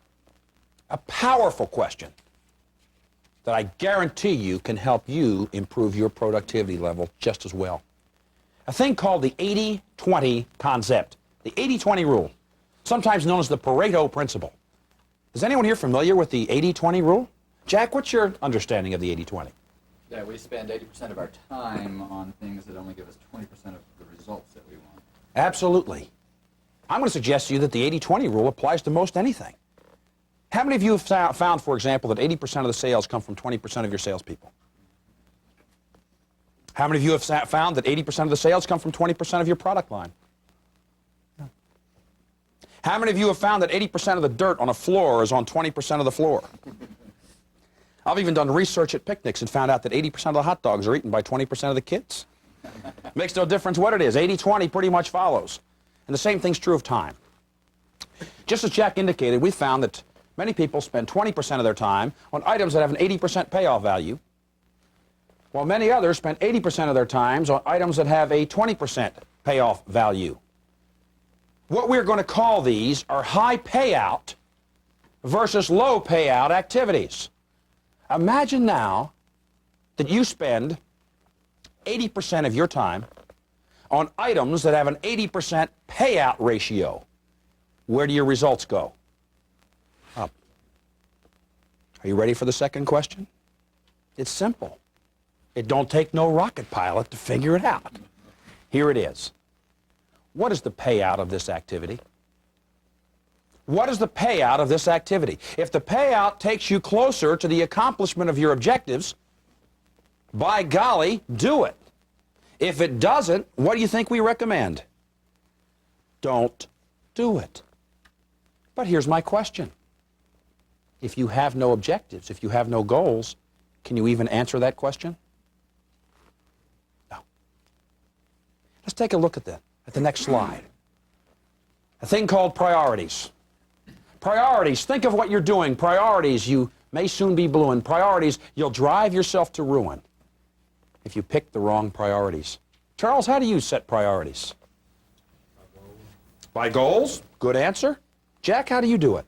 A powerful question that I guarantee you can help you improve your productivity level just as well. A thing called the 80-20 concept. The 80-20 rule, sometimes known as the Pareto principle. Is anyone here familiar with the 80-20 rule? Jack, what's your understanding of the 80-20? Yeah, we spend 80% of our time on things that only give us 20% of the results that we want. Absolutely. I'm going to suggest to you that the 80-20 rule applies to most anything. How many of you have found, for example, that 80% of the sales come from 20% of your salespeople? How many of you have found that 80% of the sales come from 20% of your product line? How many of you have found that 80% of the dirt on a floor is on 20% of the floor? I've even done research at picnics and found out that 80% of the hot dogs are eaten by 20% of the kids. Makes no difference what it is. 80-20 pretty much follows. And the same thing's true of time. Just as Jack indicated, we found that many people spend 20% of their time on items that have an 80% payoff value, while many others spend 80% of their time on items that have a 20% payoff value. What we're going to call these are high payout versus low payout activities. Imagine now that you spend 80% of your time on items that have an 80% payout ratio. Where do your results go? Up. Are you ready for the second question? It's simple. It don't take no rocket pilot to figure it out. Here it is. What is the payout of this activity? What is the payout of this activity? If the payout takes you closer to the accomplishment of your objectives, by golly, do it. If it doesn't, what do you think we recommend? Don't do it. But here's my question. if you have no objectives, if you have no goals, can you even answer that question? No. Let's take a look at the next slide. A thing called priorities. Priorities, think of what you're doing. Priorities, you may soon be blowing. Priorities, you'll drive yourself to ruin if you pick the wrong priorities. Charles, how do you set priorities? By goals? Good answer. Jack, how do you do it?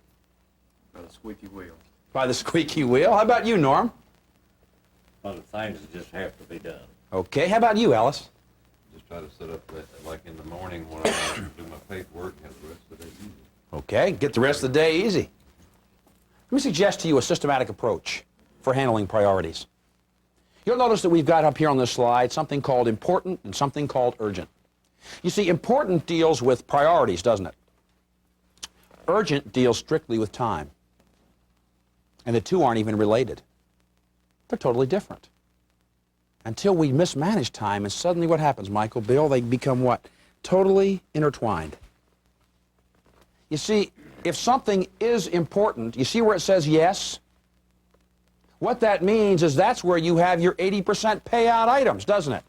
By the squeaky wheel. By the squeaky wheel. How about you, Norm? Well, the things that just have to be done. Okay, how about you, Alice? Just try to set up, like in the morning when I do my paperwork and have the rest of the day easy. Okay, get the rest of the day easy. Let me suggest to you a systematic approach for handling priorities. You'll notice that we've got up here on this slide something called important and something called urgent. You see, important deals with priorities, doesn't it? Urgent deals strictly with time. And the two aren't even related. They're totally different. Until we mismanage time, and suddenly what happens, Michael, Bill? They become what? Totally intertwined. You see, if something is important, you see where it says yes? What that means is that's where you have your 80% payout items, doesn't it?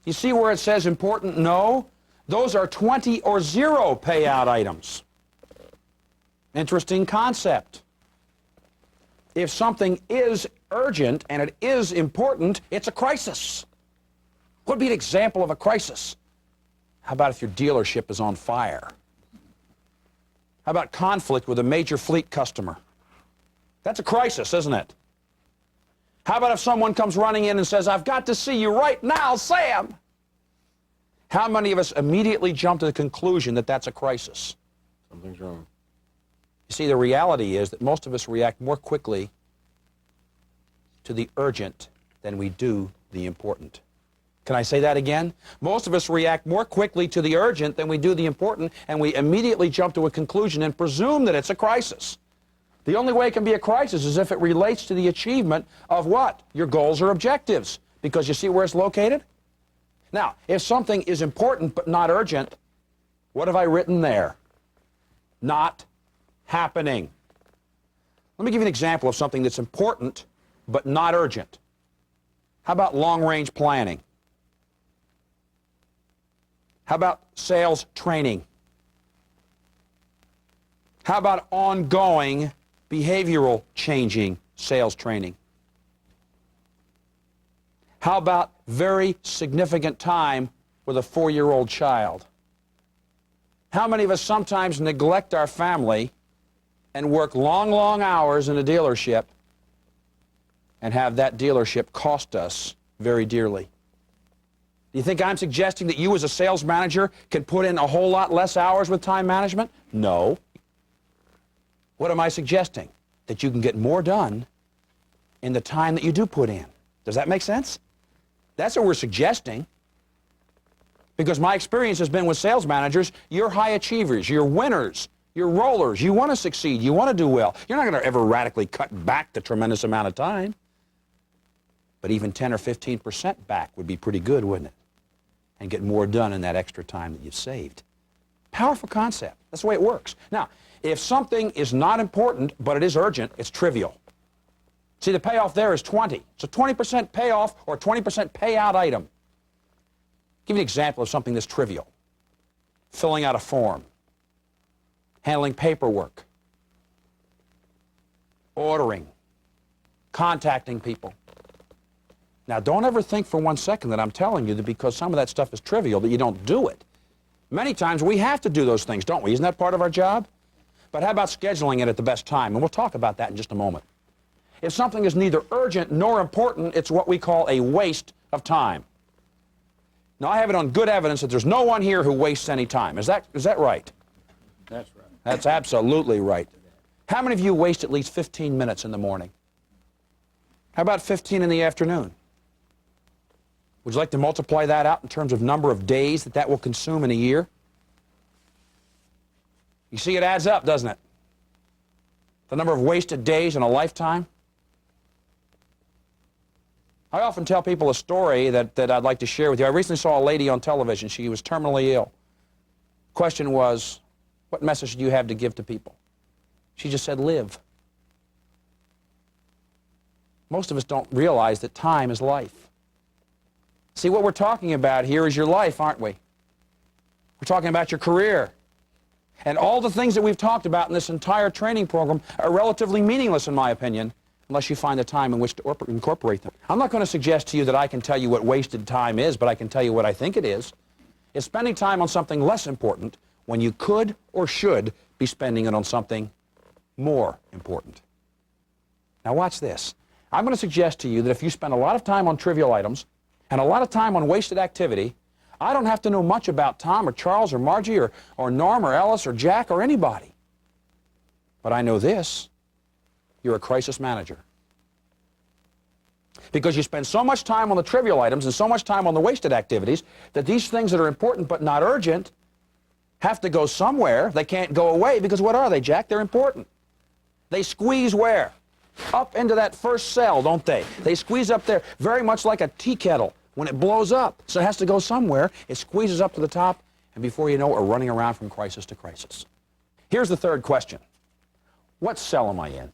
You see where it says important no? Those are 20 or 0 payout items. Interesting concept. If something is urgent and it is important, it's a crisis. What would be an example of a crisis? How about if your dealership is on fire? How about conflict with a major fleet customer? That's a crisis, isn't it? How about if someone comes running in and says, "I've got to see you right now, Sam"? How many of us immediately jump to the conclusion that that's a crisis? Something's wrong. You see, the reality is that most of us react more quickly to the urgent than we do the important. Can I say that again? Most of us react more quickly to the urgent than we do the important, and we immediately jump to a conclusion and presume that it's a crisis. The only way it can be a crisis is if it relates to the achievement of what? Your goals or objectives. Because you see where it's located? Now, if something is important but not urgent, what have I written there? Not happening. Let me give you an example of something that's important but not urgent. How about long-range planning? How about sales training? How about ongoing behavioral changing sales training? How about very significant time with a 4-year-old child? How many of us sometimes neglect our family and work long, long hours in a dealership and have that dealership cost us very dearly? Do you think I'm suggesting that you as a sales manager can put in a whole lot less hours with time management? No. What am I suggesting? That you can get more done in the time that you do put in. Does that make sense? That's what we're suggesting. Because my experience has been with sales managers, you're high achievers, you're winners, you're rollers, you want to succeed, you want to do well. You're not going to ever radically cut back the tremendous amount of time. But even 10 or 15% back would be pretty good, wouldn't it? And get more done in that extra time that you've saved. Powerful concept. That's the way it works. Now, if something is not important, but it is urgent, it's trivial. See, the payoff there is 20. It's a 20% payoff or 20% payout item. Give you an example of something that's trivial. Filling out a form. Handling paperwork. Ordering. Contacting people. Now, don't ever think for 1 second that I'm telling you that because some of that stuff is trivial that you don't do it. Many times we have to do those things, don't we? Isn't that part of our job? But how about scheduling it at the best time? And we'll talk about that in just a moment. If something is neither urgent nor important, it's what we call a waste of time. Now, I have it on good evidence that there's no one here who wastes any time. Is that right? That's right. That's absolutely right. How many of you waste at least 15 minutes in the morning? How about 15 in the afternoon? Would you like to multiply that out in terms of number of days that will consume in a year? You see, it adds up, doesn't it? The number of wasted days in a lifetime. I often tell people a story that I'd like to share with you. I recently saw a lady on television. She was terminally ill. Question was, what message do you have to give to people? She just said live. Most of us don't realize that time is life. See, what we're talking about here is your life, aren't we? We're talking about your career. And all the things that we've talked about in this entire training program are relatively meaningless, in my opinion, unless you find the time in which to incorporate them. I'm not going to suggest to you that I can tell you what wasted time is, but I can tell you what I think it is. It's spending time on something less important when you could or should be spending it on something more important. Now watch this. I'm going to suggest to you that if you spend a lot of time on trivial items and a lot of time on wasted activity, I don't have to know much about Tom or Charles or Margie or Norm or Ellis or Jack or anybody. But I know this. You're a crisis manager. Because you spend so much time on the trivial items and so much time on the wasted activities that these things that are important but not urgent have to go somewhere. They can't go away because what are they, Jack? They're important. They squeeze where? Up into that first cell, don't they? They squeeze up there very much like a tea kettle when it blows up. So it has to go somewhere. It squeezes up to the top, and before you know it, we're running around from crisis to crisis. Here's the third question. What cell am I in?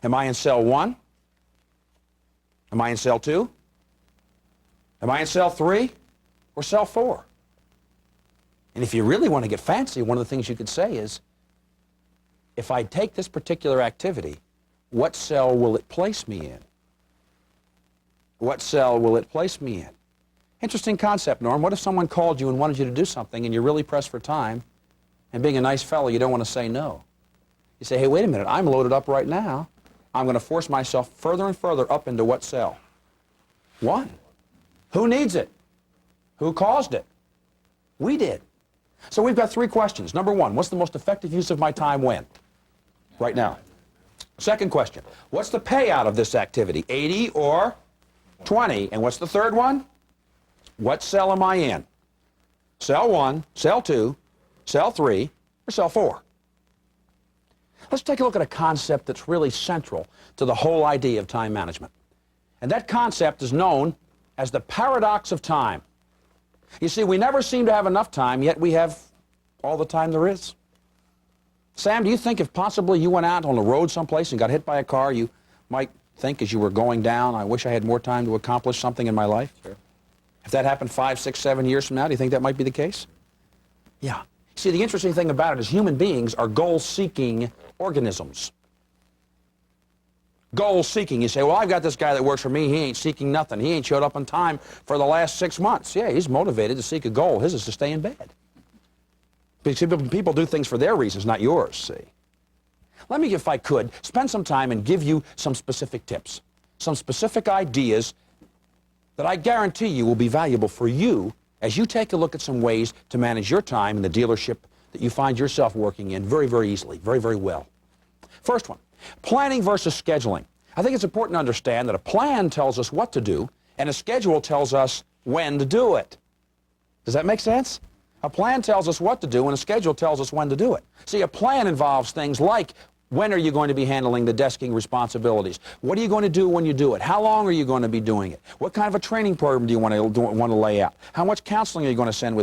Am I in cell 1? Am I in cell 2? Am I in cell 3 or cell 4? And if you really want to get fancy, one of the things you could say is, if I take this particular activity, what cell will it place me in? What cell will it place me in? Interesting concept, Norm. What if someone called you and wanted you to do something and you're really pressed for time, and being a nice fellow, you don't want to say no? You say, hey, wait a minute, I'm loaded up right now. I'm going to force myself further and further up into what cell? 1. Who needs it? Who caused it? We did. So we've got 3 questions. Number 1, what's the most effective use of my time when? Right now. Second question, what's the payout of this activity? 80 or 20? And what's the third one? What cell am I in? Cell 1, cell 2, cell 3, or cell 4? Let's take a look at a concept that's really central to the whole idea of time management. And that concept is known as the paradox of time. You see, we never seem to have enough time, yet we have all the time there is. Sam, do you think if possibly you went out on the road someplace and got hit by a car, you might think as you were going down, I wish I had more time to accomplish something in my life? Sure. If that happened 5, 6, 7 years from now, do you think that might be the case? Yeah. See, the interesting thing about it is human beings are goal-seeking organisms. Goal-seeking. You say, well, I've got this guy that works for me. He ain't seeking nothing. He ain't showed up on time for the last 6 months. Yeah, he's motivated to seek a goal. His is to stay in bed. Because people do things for their reasons, not yours, see. Let me, if I could, spend some time and give you some specific tips, some specific ideas that I guarantee you will be valuable for you as you take a look at some ways to manage your time in the dealership that you find yourself working in very, very easily, very, very well. First one, planning versus scheduling. I think it's important to understand that a plan tells us what to do and a schedule tells us when to do it. Does that make sense? A plan tells us what to do and a schedule tells us when to do it. See, a plan involves things like, when are you going to be handling the desking responsibilities? What are you going to do when you do it? How long are you going to be doing it? What kind of a training program do you want to lay out? How much counseling are you going to spend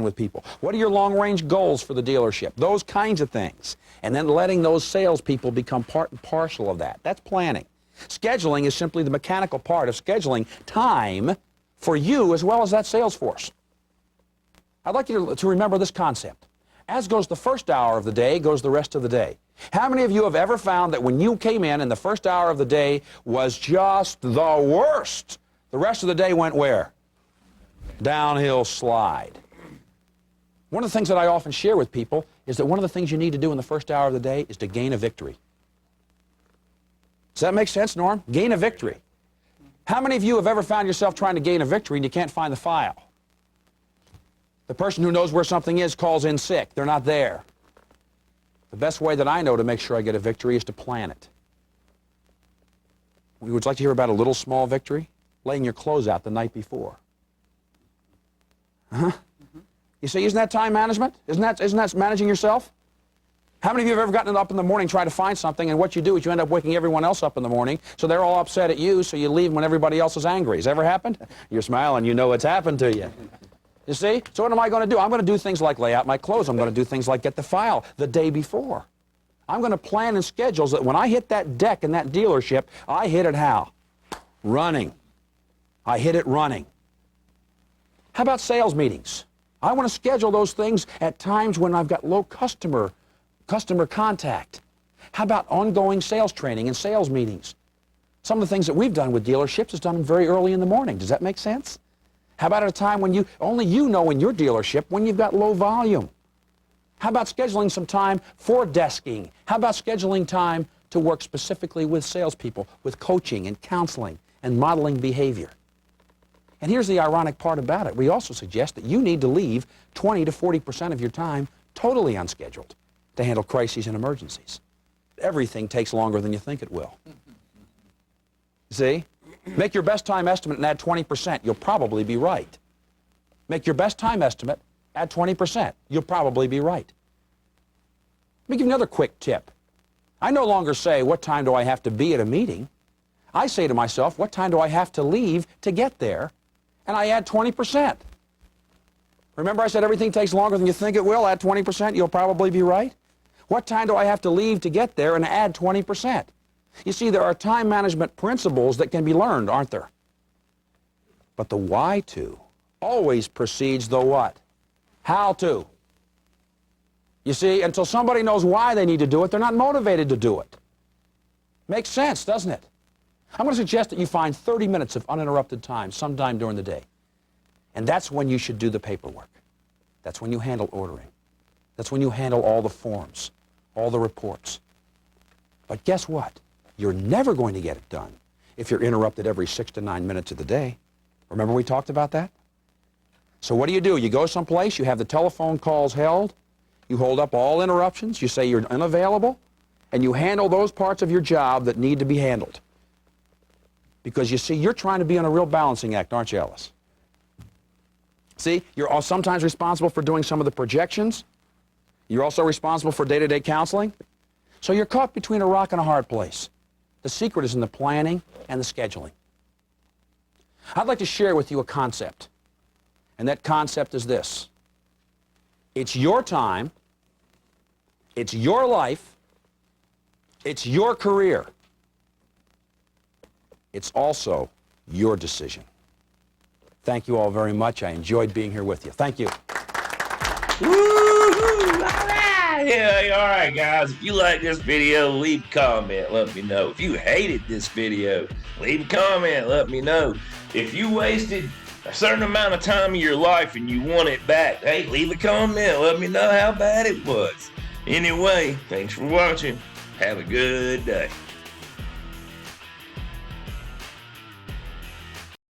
with people? What are your long-range goals for the dealership? Those kinds of things. And then letting those salespeople become part and parcel of that. That's planning. Scheduling is simply the mechanical part of scheduling time for you as well as that sales force. I'd like you to remember this concept. As goes the first hour of the day, goes the rest of the day. How many of you have ever found that when you came in and the first hour of the day was just the worst, the rest of the day went where? Downhill slide. One of the things that I often share with people is that one of the things you need to do in the first hour of the day is to gain a victory. Does that make sense, Norm? Gain a victory. How many of you have ever found yourself trying to gain a victory and you can't find the file? The person who knows where something is calls in sick. They're not there. The best way that I know to make sure I get a victory is to plan it. Would you like to hear about a little small victory? Laying your clothes out the night before. You say, isn't that time management? Isn't that managing yourself? How many of you have ever gotten up in the morning trying to find something, and what you do is you end up waking everyone else up in the morning, so they're all upset at you, so you leave when everybody else is angry. Has that ever happened? You're smiling, you know it's happened to you. You see? So what am I going to do? I'm going to do things like lay out my clothes. I'm going to do things like get the file the day before. I'm going to plan and schedule so that when I hit that deck in that dealership, I hit it how? Running. I hit it running. How about sales meetings? I want to schedule those things at times when I've got low customer contact. How about ongoing sales training and sales meetings? Some of the things that we've done with dealerships is done them very early in the morning. Does that make sense? How about at a time when only you know in your dealership when you've got low volume? How about scheduling some time for desking? How about scheduling time to work specifically with salespeople, with coaching and counseling and modeling behavior? And here's the ironic part about it. We also suggest that you need to leave 20 to 40% of your time totally unscheduled to handle crises and emergencies. Everything takes longer than you think it will. See? Make your best time estimate and add 20%. You'll probably be right. Make your best time estimate, add 20%. You'll probably be right. Let me give you another quick tip. I no longer say, what time do I have to be at a meeting? I say to myself, what time do I have to leave to get there? And I add 20%. Remember I said everything takes longer than you think it will? Add 20%, you'll probably be right. What time do I have to leave to get there and add 20%? You see, there are time management principles that can be learned, aren't there? But the why to always precedes the what? How to. You see, until somebody knows why they need to do it, they're not motivated to do it. Makes sense, doesn't it? I'm going to suggest that you find 30 minutes of uninterrupted time sometime during the day. And that's when you should do the paperwork. That's when you handle ordering. That's when you handle all the forms, all the reports. But guess what? You're never going to get it done if you're interrupted every 6 to 9 minutes of the day. Remember we talked about that? So what do? You go someplace, you have the telephone calls held, you hold up all interruptions, you say you're unavailable, and you handle those parts of your job that need to be handled. Because you see, you're trying to be on a real balancing act, aren't you, Alice? See, you're sometimes responsible for doing some of the projections. You're also responsible for day-to-day counseling. So you're caught between a rock and a hard place. The secret is in the planning and the scheduling. I'd like to share with you a concept. And that concept is this. It's your time. It's your life. It's your career. It's also your decision. Thank you all very much. I enjoyed being here with you. Thank you. Woo-hoo! All right! Yeah, all right, guys. If you like this video, leave a comment. Let me know. If you hated this video, leave a comment. Let me know. If you wasted a certain amount of time of your life and you want it back, hey, leave a comment. Let me know how bad it was. Anyway, thanks for watching. Have a good day.